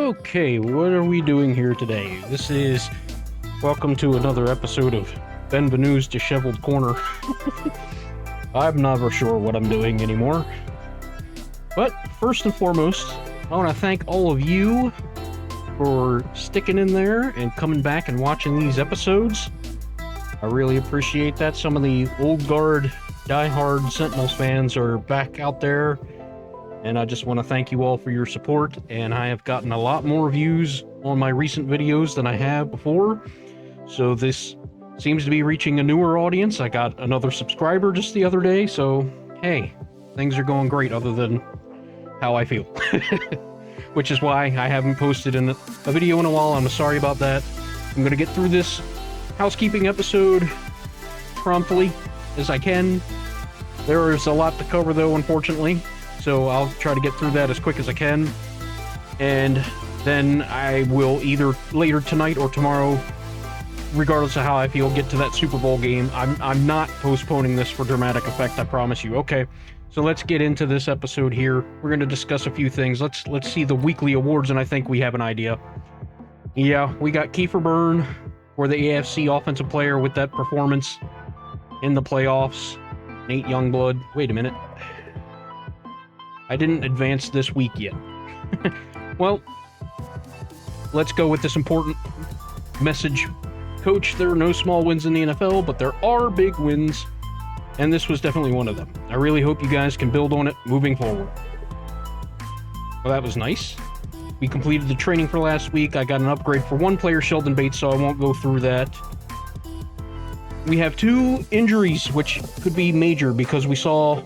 Okay, what are we doing here today? This is welcome to another episode of Benvenue's Disheveled Corner. I'm never sure what I'm doing anymore. But first and foremost, I want to thank all of you for sticking in there and coming back and watching these episodes. I really appreciate that. Some of the old guard, diehard Sentinels fans are back out there. And I just want to thank you all for your support, and I have gotten a lot more views on my recent videos than I have before, so this seems to be reaching a newer audience. I got another subscriber just the other day, so hey, things are going great other than how I feel. Which is why I haven't posted a video in a while. I'm sorry about that. I'm going to get through this housekeeping episode promptly as I can. There is a lot to cover though, unfortunately. So I'll try to get through that as quick as I can, and then I will either later tonight or tomorrow, regardless of how I feel, get to that Super Bowl game. I'm not postponing this for dramatic effect, I promise you. Okay, so let's get into this episode here. We're going to discuss a few things. Let's see the weekly awards, and I think we have an idea. Yeah, we got Kiefer Byrne for the AFC Offensive Player with that performance in the playoffs. Nate Youngblood. Wait a minute. I didn't advance this week yet. Well, let's go with this important message. Coach, there are no small wins in the NFL, but there are big wins, and this was definitely one of them. I really hope you guys can build on it moving forward. Well, that was nice. We completed the training for last week. I got an upgrade for one player, Sheldon Bates, so I won't go through that. We have 2 injuries, which could be major, because we saw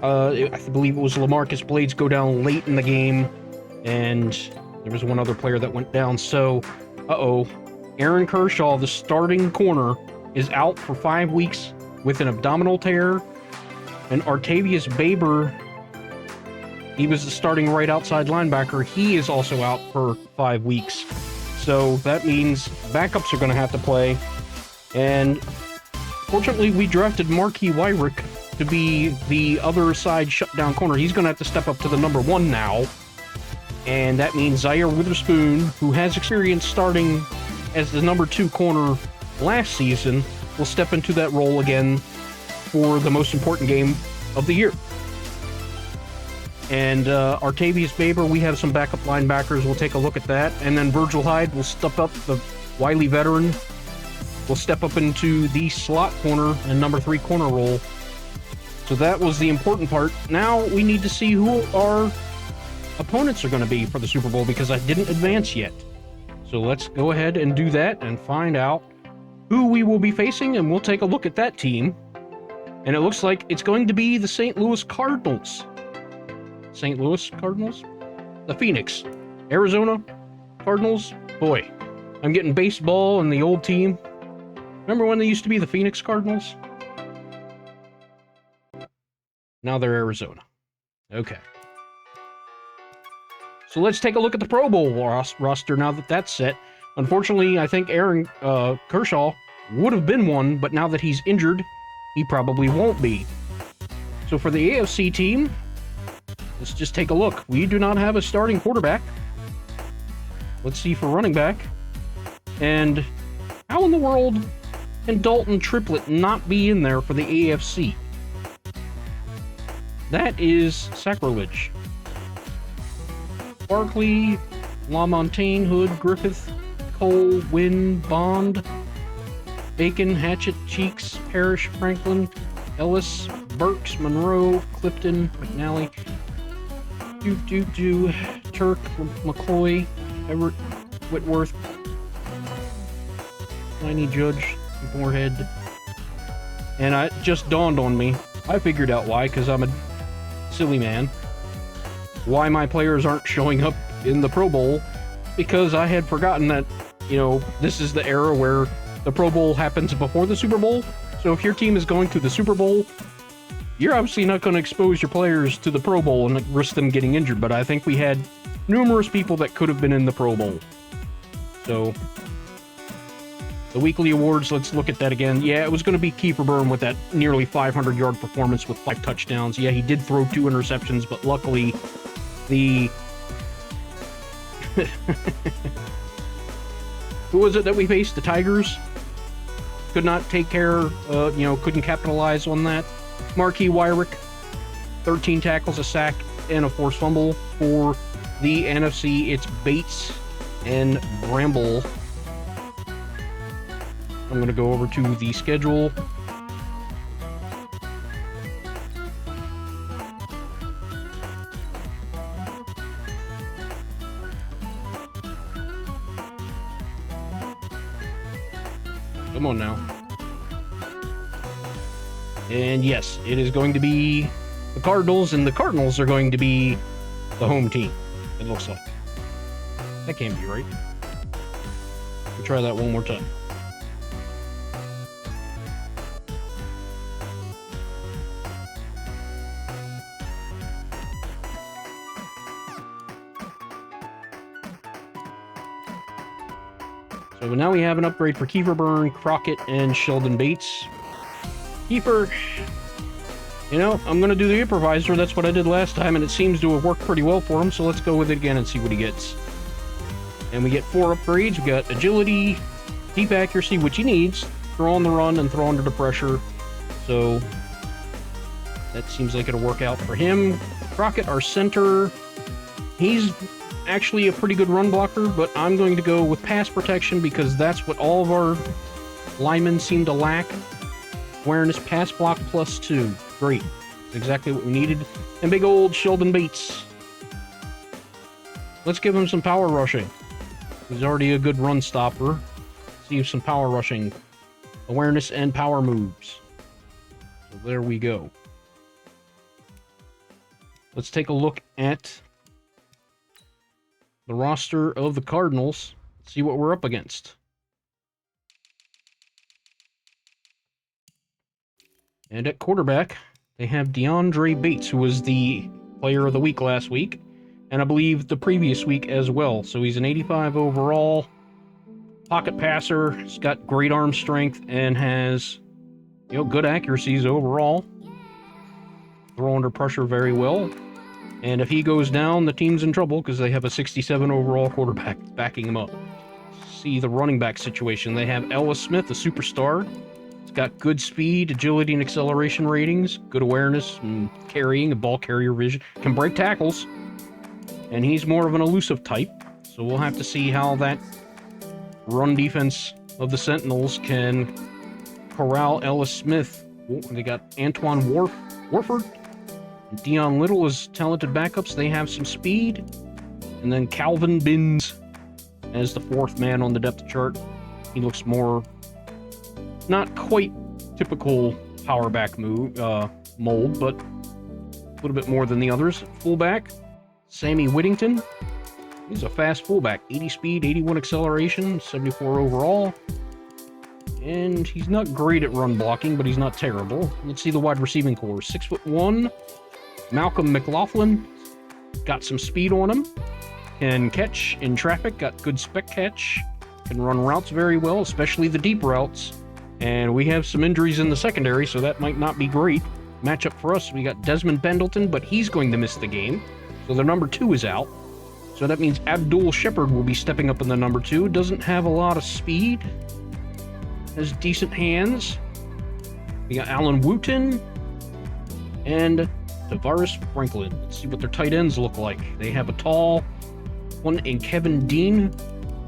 I believe it was LaMarcus Blades go down late in the game, and there was one other player that went down. So, Aaron Kershaw, the starting corner, is out for 5 weeks with an abdominal tear, and Artavius Baber, he was the starting right outside linebacker, he is also out for 5 weeks. So that means backups are going to have to play, and fortunately we drafted Marquis Wyrick to be the other side shutdown corner. He's going to have to step up to the number 1 now. And that means Zaire Witherspoon, who has experience starting as the number 2 corner last season, will step into that role again for the most important game of the year. And Artavius Baber, we have some backup linebackers. We'll take a look at that. And then Virgil Hyde will step up, the wily veteran, will step up into the slot corner and number 3 corner role. So that was the important part. Now we need to see who our opponents are going to be for the Super Bowl, because I didn't advance yet. So let's go ahead and do that and find out who we will be facing, and we'll take a look at that team. And it looks like it's going to be the St. Louis Cardinals. St. Louis Cardinals? The Phoenix. Arizona Cardinals? Boy, I'm getting baseball and the old team. Remember when they used to be the Phoenix Cardinals? Now they're Arizona. Okay. So let's take a look at the Pro Bowl roster now that that's set. Unfortunately, I think Aaron Kershaw would have been one, but now that he's injured, he probably won't be. So for the AFC team, let's just take a look. We do not have a starting quarterback. Let's see for running back. And how in the world can Dalton Triplett not be in there for the AFC? That is sacrilege. Barkley, LaMontagne, Hood, Griffith, Cole, Wynn, Bond, Bacon, Hatchett, Cheeks, Parrish, Franklin, Ellis, Burks, Monroe, Clifton, McNally, Turk, McCoy, Everett, Whitworth, Tiny Judge, Moorhead. And it just dawned on me. I figured out why, because I'm a silly man. Why my players aren't showing up in the Pro Bowl, because I had forgotten that, this is the era where the Pro Bowl happens before the Super Bowl. So if your team is going to the Super Bowl, you're obviously not going to expose your players to the Pro Bowl and risk them getting injured. But I think we had numerous people that could have been in the Pro Bowl. So the weekly awards, let's look at that again. Yeah, it was going to be Kiefer Byrne with that nearly 500-yard performance with 5 touchdowns. Yeah, he did throw 2 interceptions, but luckily the Who was it that we faced? The Tigers? Could not take care, couldn't capitalize on that. Marquis Wyrick, 13 tackles, a sack, and a forced fumble. For the NFC, it's Bates and Bramble. I'm going to go over to the schedule. Come on now. And yes, it is going to be the Cardinals, and the Cardinals are going to be the home team, it looks like. That can't be right. We'll try that one more time. So now we have an upgrade for Kiefer Byrne, Crockett, and Sheldon Bates. Kiefer, I'm going to do the improviser. That's what I did last time, and it seems to have worked pretty well for him, so let's go with it again and see what he gets. And we get 4 upgrades. We got agility, deep accuracy, which he needs, throw on the run, and throw under the pressure. So that seems like it'll work out for him. Crockett, our center, he's actually a pretty good run blocker, but I'm going to go with pass protection because that's what all of our linemen seem to lack. Awareness, pass block +2. Great. That's exactly what we needed. And big old Sheldon Bates. Let's give him some power rushing. He's already a good run stopper. See some power rushing. Awareness and power moves. So there we go. Let's take a look at the roster of the Cardinals. See what we're up against. And at quarterback, they have DeAndre Bates, who was the player of the week last week, and I believe the previous week as well. So he's an 85 overall, pocket passer. He's got great arm strength and has, good accuracies overall. Throw under pressure very well. And if he goes down, the team's in trouble because they have a 67 overall quarterback backing him up. See the running back situation. They have Ellis Smith, a superstar. He's got good speed, agility, and acceleration ratings, good awareness and carrying, a ball carrier vision, can break tackles. And he's more of an elusive type. So we'll have to see how that run defense of the Sentinels can corral Ellis Smith. They got Antoine Warford. Dion Little is talented backups. They have some speed. And then Calvin Binns as the 4th man on the depth chart. He looks more, not quite typical power back mold, but a little bit more than the others. Fullback, Sammy Whittington. He's a fast fullback. 80 speed, 81 acceleration, 74 overall. And he's not great at run blocking, but he's not terrible. Let's see the wide receiving core. 6'1". Malcolm McLaughlin, got some speed on him, can catch in traffic, got good spec catch, can run routes very well, especially the deep routes. And we have some injuries in the secondary, so that might not be great. Matchup for us, we got Desmond Pendleton, but he's going to miss the game. So the number 2 is out. So that means Abdul Shepard will be stepping up in the number 2. Doesn't have a lot of speed. Has decent hands. We got Alan Wooten and Tavares Franklin. Let's see what their tight ends look like. They have a tall one in Kevin Dean,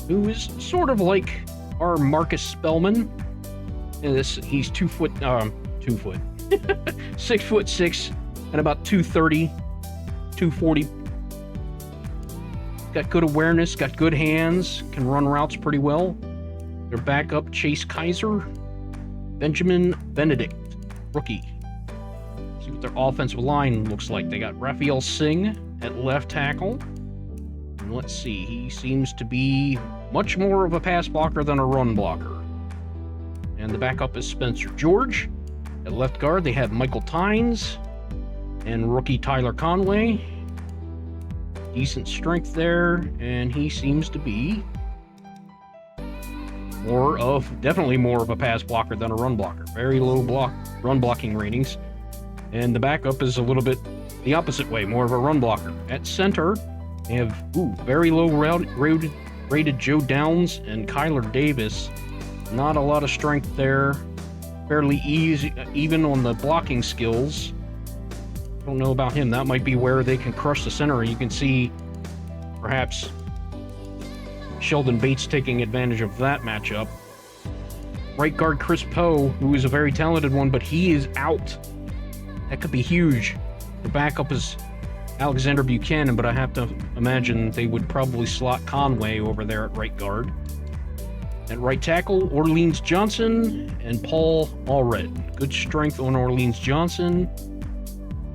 who is sort of like our Marcus Spellman. And he's 6'6", and about 230, 240. Got good awareness, got good hands, can run routes pretty well. Their backup, Chase Kaiser, Benjamin Benedict, rookie. See what their offensive line looks like. They got Raphael Singh at left tackle. And let's see, he seems to be much more of a pass blocker than a run blocker. And the backup is Spencer George. At left guard, they have Michael Tynes and rookie Tyler Conway. Decent strength there, and he seems to be definitely more of a pass blocker than a run blocker. Very low run blocking ratings. And the backup is a little bit the opposite way, more of a run blocker. At center, They have, very low rated Joe Downs and Kyler Davis. Not a lot of strength there. Fairly easy, even on the blocking skills. Don't know about him. That might be where they can crush the center. You can see perhaps Sheldon Bates taking advantage of that matchup. Right guard Chris Poe, who is a very talented one, but he is out. That could be huge. The backup is Alexander Buchanan, but I have to imagine they would probably slot Conway over there at right guard. At right tackle, Orleans Johnson and Paul Allred. Good strength on Orleans Johnson.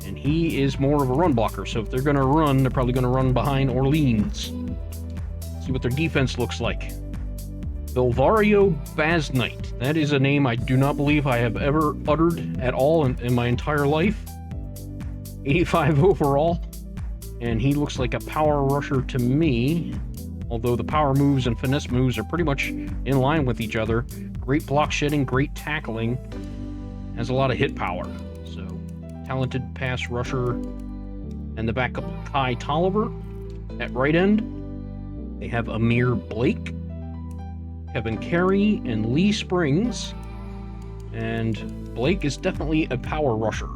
And he is more of a run blocker, so if they're going to run, they're probably going to run behind Orleans. See what their defense looks like. Bilvario Basnight. That is a name I do not believe I have ever uttered at all in my entire life. 85 overall. And he looks like a power rusher to me. Although the power moves and finesse moves are pretty much in line with each other. Great block shedding, great tackling. Has a lot of hit power. So, talented pass rusher. And the backup, Kai Tolliver. At right end, they have Amir Blake, Kevin Carey, and Lee Springs. And Blake is definitely a power rusher.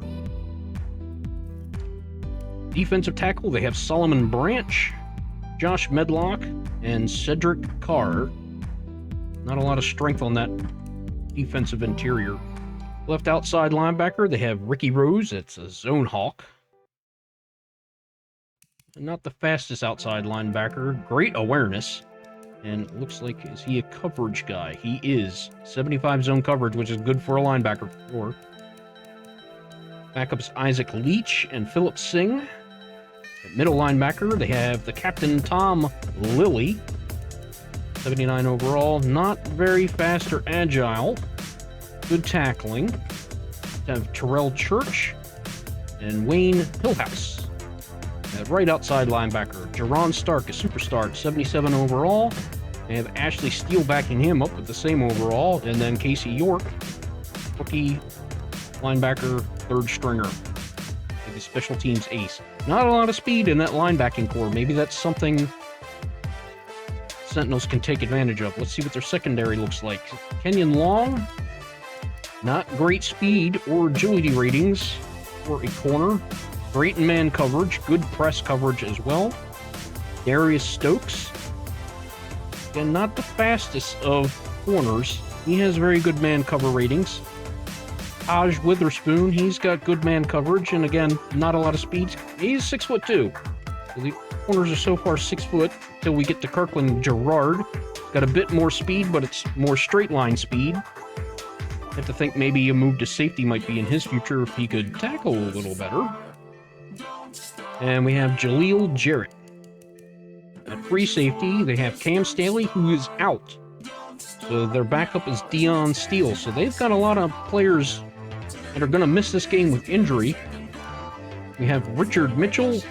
Defensive tackle, they have Solomon Branch, Josh Medlock, and Cedric Carr. Not a lot of strength on that defensive interior. Left outside linebacker, they have Ricky Rose. It's a zone hawk. Not the fastest outside linebacker. Great awareness. And it looks like, is he a coverage guy? He is. 75 zone coverage, which is good for a linebacker. For backups Isaac Leach and Philip Singh. At middle linebacker, they have the captain Tom Lilly. 79 overall. Not very fast or agile. Good tackling. They have Terrell Church and Wayne Hillhouse. At right outside linebacker, Jerron Stark, a superstar, 77 overall. They have Ashley Steele backing him up with the same overall. And then Casey York, rookie linebacker, third stringer. The special teams ace. Not a lot of speed in that linebacking core. Maybe that's something Sentinels can take advantage of. Let's see what their secondary looks like. Kenyon Long, not great speed or agility ratings for a corner. Great in man coverage, good press coverage as well. Darius Stokes, again, not the fastest of corners. He has very good man cover ratings. Taj Witherspoon, he's got good man coverage, and again, not a lot of speed. He's 6'2". So the corners are so far 6 foot until we get to Kirkland Gerard. Got a bit more speed, but it's more straight line speed. Have to think maybe a move to safety might be in his future if he could tackle a little better. And we have Jaleel Jarrett. At free safety, they have Cam Staley, who is out. So their backup is Dion Steele. So they've got a lot of players that are going to miss this game with injury. We have Richard Mitchell,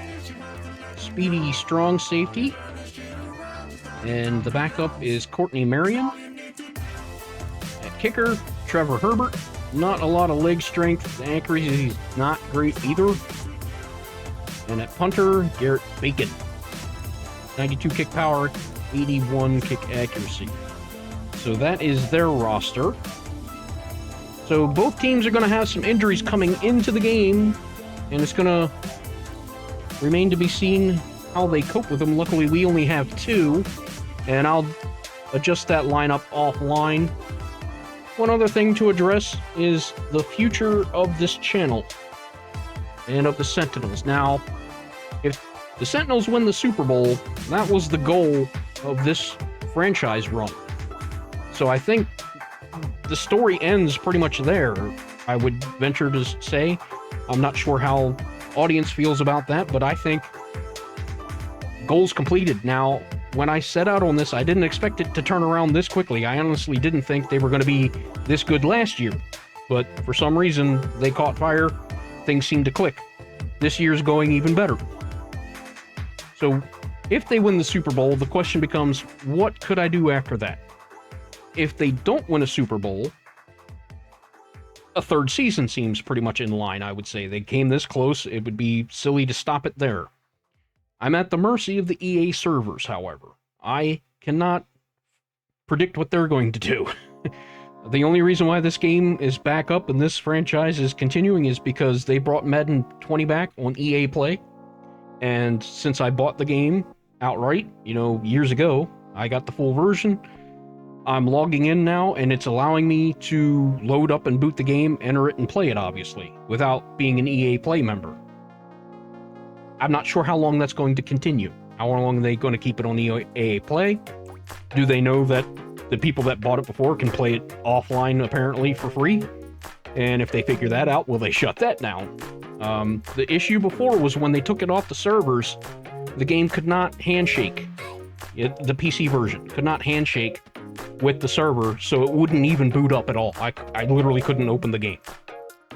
speedy, strong safety. And the backup is Courtney Marion. At kicker, Trevor Herbert. Not a lot of leg strength. The accuracy is not great either. And at punter, Garrett Bacon. 92 kick power, 81 kick accuracy. So that is their roster. So both teams are going to have some injuries coming into the game, and it's going to remain to be seen how they cope with them. Luckily, we only have 2, and I'll adjust that lineup offline. One other thing to address is the future of this channel and of the Sentinels. Now, if the Sentinels win the Super Bowl, that was the goal of this franchise run. So I think the story ends pretty much there, I would venture to say. I'm not sure how audience feels about that, but I think goals completed. Now, when I set out on this, I didn't expect it to turn around this quickly. I honestly didn't think they were going to be this good last year. But for some reason, they caught fire. Things seemed to click. This year's going even better. So, if they win the Super Bowl, the question becomes, what could I do after that? If they don't win a Super Bowl, a third season seems pretty much in line, I would say. They came this close. It would be silly to stop it there. I'm at the mercy of the EA servers, however. I cannot predict what they're going to do. The only reason why this game is back up and this franchise is continuing is because they brought Madden 20 back on EA Play. And since I bought the game outright, years ago, I got the full version. I'm logging in now, and it's allowing me to load up and boot the game, enter it, and play it, obviously, without being an EA Play member. I'm not sure how long that's going to continue. How long are they going to keep it on EA Play? Do they know that the people that bought it before can play it offline, apparently, for free? And if they figure that out, will they shut that down? The issue before was when they took it off the servers, the game could not handshake. The PC version could not handshake with the server, so it wouldn't even boot up at all. I literally couldn't open the game.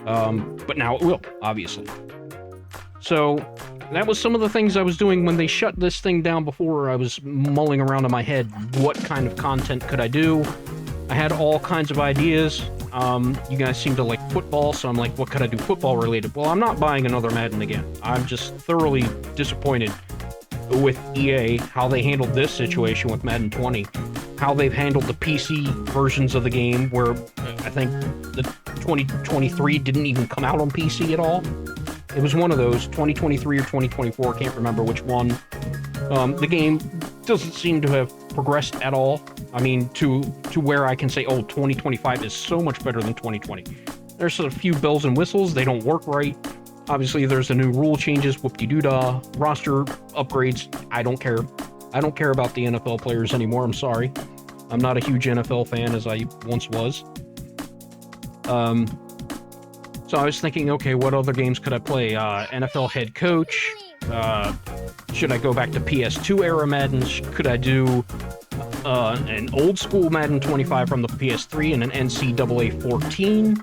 But now it will, obviously. So that was some of the things I was doing when they shut this thing down before. I was mulling around in my head, what kind of content could I do? I had all kinds of ideas. You guys seem to like football, so I'm like, what could I do football related? Well, I'm not buying another Madden again. I'm just thoroughly disappointed with EA, how they handled this situation with Madden 20, how they've handled the PC versions of the game, where I think the 2023 didn't even come out on PC at all. It was one of those, 2023 or 2024, can't remember which one. The game doesn't seem to have progressed at all. I mean, to where I can say, oh, 2025 is so much better than 2020. There's a few bells and whistles, they don't work right. Obviously, there's the new rule changes, whoop-de-doo-dah, roster upgrades. I don't care. I don't care about the NFL players anymore, I'm sorry. I'm not a huge NFL fan as I once was. So I was thinking, okay, what other games could I play? NFL head coach. Should I go back to PS2 era Madden? Could I do an old school Madden 25 from the PS3 and an NCAA 14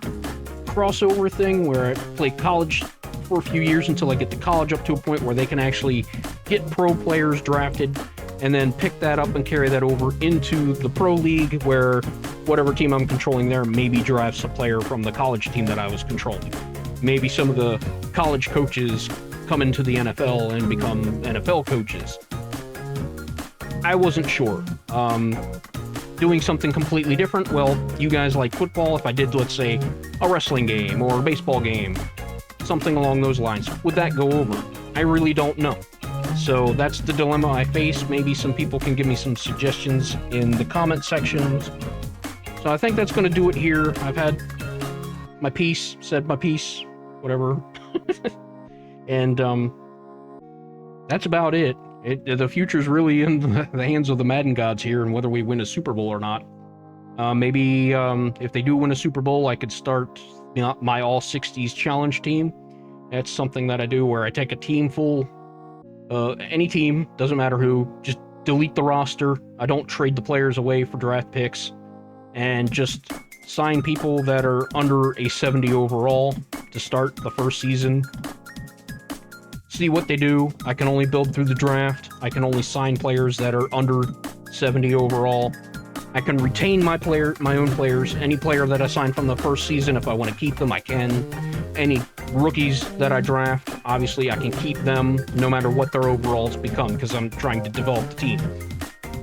crossover thing where I play college for a few years until I get the college up to a point where they can actually get pro players drafted and then pick that up and carry that over into the pro league where whatever team I'm controlling there maybe drafts a player from the college team that I was controlling. Maybe some of the college coaches come into the NFL and become NFL coaches. I wasn't sure. Doing something completely different, well, you guys like football. If I did, let's say, a wrestling game or a baseball game, something along those lines, would that go over? I really don't know. So that's the dilemma I face. Maybe some people can give me some suggestions in the comment sections. So I think that's going to do it here. I've had my piece, said my piece, whatever. And that's about it. The future's really in the hands of the Madden gods here and whether we win a Super Bowl or not. Maybe if they do win a Super Bowl, I could start my all-60s challenge team. That's something that I do where I take a team full, any team, doesn't matter who, just delete the roster. I don't trade the players away for draft picks and just sign people that are under a 70 overall to start the first season. See what they do. I can only build through the draft. I can only sign players that are under 70 overall. I can retain my own players. Any player that I sign from the first season, if I want to keep them, I can. Any rookies that I draft, obviously I can keep them no matter what their overalls become because I'm trying to develop the team.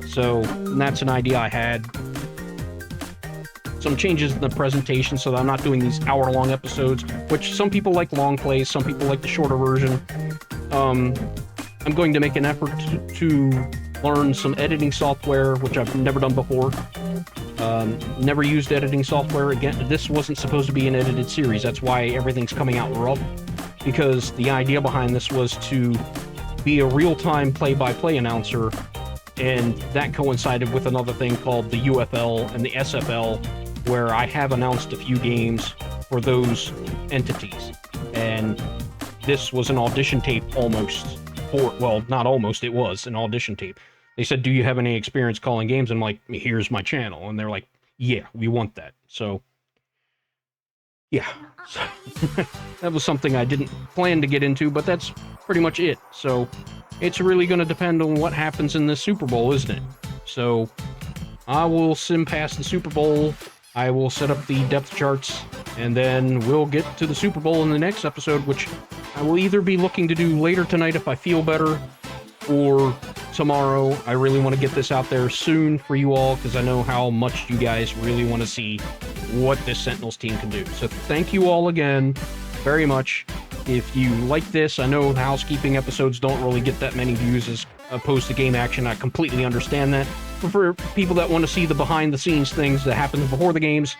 So that's an idea I had. Some changes in the presentation so that I'm not doing these hour-long episodes, which some people like long plays, some people like the shorter version. I'm going to make an effort to learn some editing software, which I've never done before. Never used editing software. Again, this wasn't supposed to be an edited series. That's why everything's coming out rough, because the idea behind this was to be a real-time play-by-play announcer, and that coincided with another thing called the UFL and the SFL, where I have announced a few games for those entities. And this was an audition tape almost for, well, not almost, it was an audition tape. They said, do you have any experience calling games? I'm like, here's my channel. And they're like, yeah, we want that. So, yeah. So, that was something I didn't plan to get into, but that's pretty much it. So, it's really going to depend on what happens in this Super Bowl, isn't it? So, I will sim past the Super Bowl. I will set up the depth charts, and then we'll get to the Super Bowl in the next episode, which I will either be looking to do later tonight if I feel better, or tomorrow. I really want to get this out there soon for you all because I know how much you guys really want to see what this Sentinels team can do. So thank you all again very much. If you like this, I know housekeeping episodes don't really get that many views as opposed to game action. I completely understand that. But for people that want to see the behind-the-scenes things that happen before the games,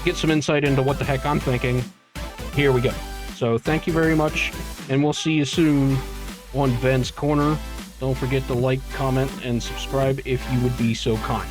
get some insight into what the heck I'm thinking, here we go. So thank you very much, and we'll see you soon on Ben's Corner. Don't forget to like, comment, and subscribe if you would be so kind.